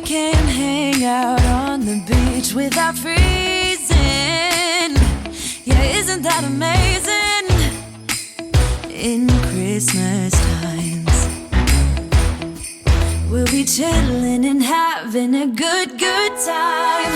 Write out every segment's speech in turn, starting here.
can hang out on the beach without freezing. Yeah, isn't that amazing? In Christmas times, we'll be chilling and having a good time.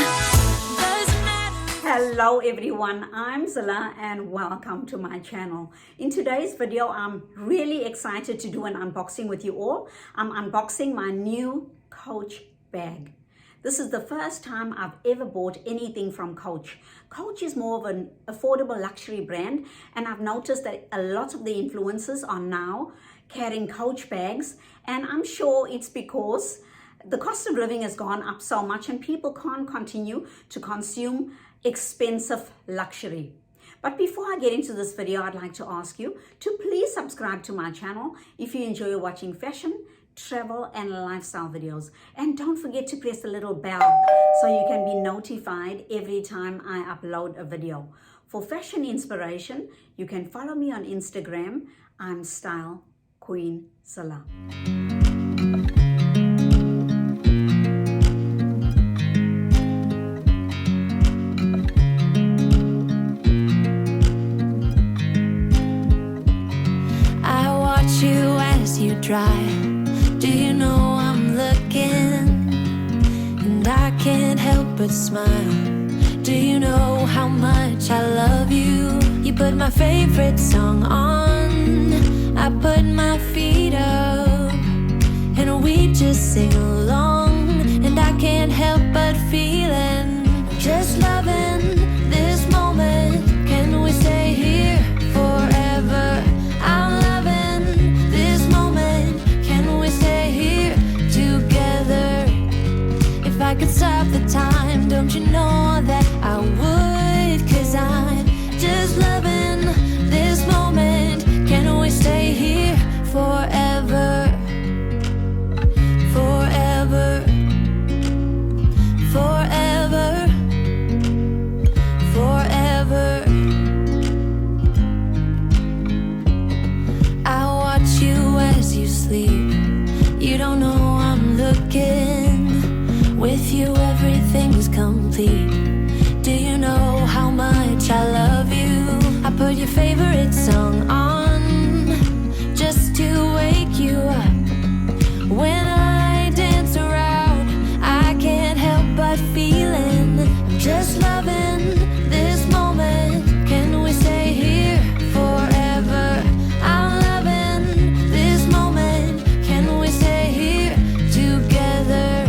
Hello everyone, I'm Zilla and welcome to my channel. In today's video, I'm really excited to do an unboxing with you all. I'm unboxing my new Coach bag. This is the first time I've ever bought anything from Coach. Coach is more of an affordable luxury brand, and I've noticed that a lot of the influencers are now carrying Coach bags, and I'm sure it's because the cost of living has gone up so much and people can't continue to consume expensive luxury. But before I get into this video, I'd like to ask you to please subscribe to my channel if you enjoy watching fashion, travel and lifestyle videos, and don't forget to press the little bell so you can be notified every time I upload a video. For fashion inspiration, you can follow me on Instagram. I'm Style Queen Zilla. You drive. Do you know I'm looking? And I can't help but smile. Do you know how much I love you? You put my favorite song on, I put my feet up, and we just sing along. And I can't help but feeling, just loving this moment. Can we stay here forever? I'm if I could stop the time, don't you know that I would? 'Cause I'm just loving this moment. Can we stay here forever? Forever. Forever. Forever. I watch you as you sleep. You don't know I'm looking. With you everything's complete. Do you know how much I love you? I put your favorite song on just to wake you up. When I dance around, I can't help but feeling, I'm just loving this moment. Can we stay here forever? I'm loving this moment. Can we stay here together?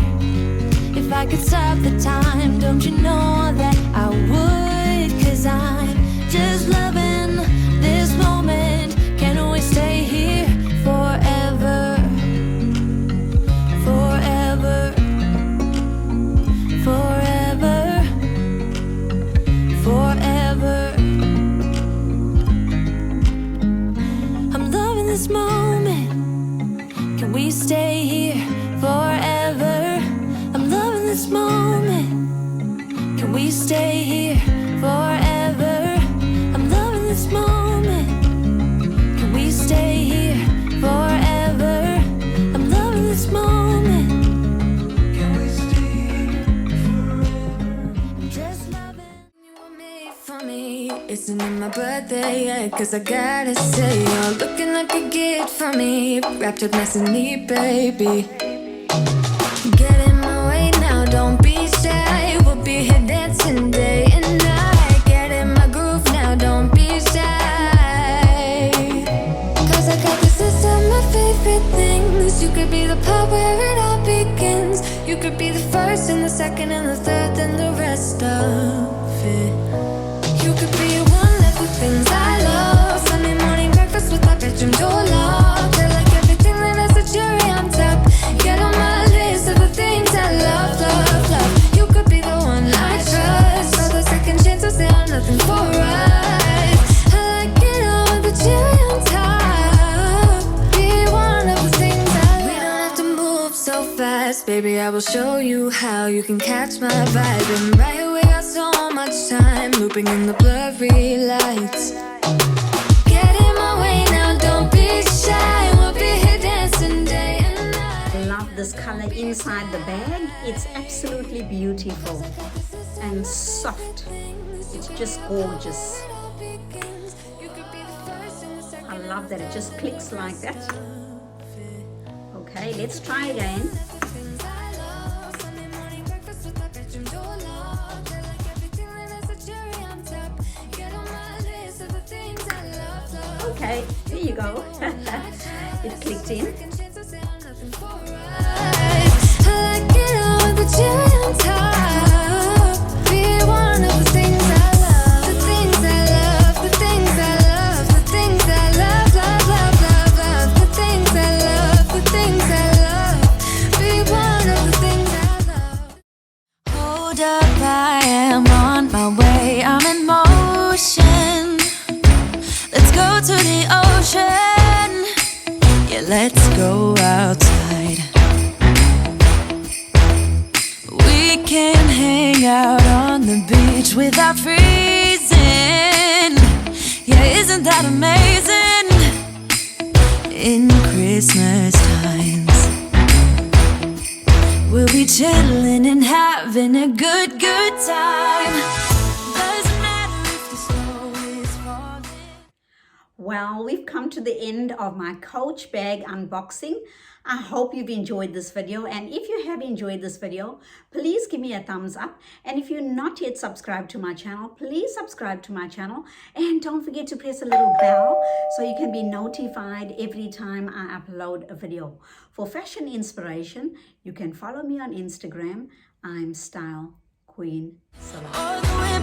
If I could stop the time, don't you know that I would? 'Cause I'm just loving this moment. Can we stay here forever? Forever. Forever. Forever. I'm loving this moment. Can we stay here forever? I'm loving this moment. Can we stay here forever? I'm loving this moment. Can we stay here forever? I'm loving this moment. Can we stay here forever? I'm just loving you were made for me. Isn't it my birthday yet? 'Cause I gotta say, you're looking like a gift for me. Wrapped up nice and neat, baby. Get in my way now, don't be shy. We'll be here dancing day and night. Get in my groove now, don't be shy. 'Cause I got this list of my favorite things. You could be the part where it all begins. You could be the first and the second and the third and the rest of it. You could be one of the things I love. Sunday morning breakfast with my bedroom door locked. I like everything that has a cherry on top. Get on my list of the things I love, love, love. You could be the one I trust. All the second chances, they are nothing for us. I like it all with the cherry on top. Be one of the things I love. We don't have to move so fast, baby, I will show you how. You can catch my vibe. And right here we got so much time, looping in the blurry lights. Get in my way now, don't be shy. We'll be here dancing day and night. this color inside the bag. It's absolutely beautiful and soft. It's just gorgeous. I love that it just clicks like that. Okay, let's try again. Okay, here you go. It clicked in. Hold up, I am on my way, I'm in motion. Let's go to the ocean. Yeah, let's go outside. We can hang out on the beach without freezing. Yeah, isn't that amazing? In Christmas times, we'll be chilling and having a good time. Doesn't matter if the snow is falling. Well, we've come to the end of my Coach bag unboxing. I hope you've enjoyed this video, and if you have enjoyed this video, please give me a thumbs up. And if you're not yet subscribed to my channel, please subscribe to my channel, and don't forget to press a little bell so you can be notified every time I upload a video. For fashion inspiration, you can follow me on Instagram. I'm Style Queen Sala. All the way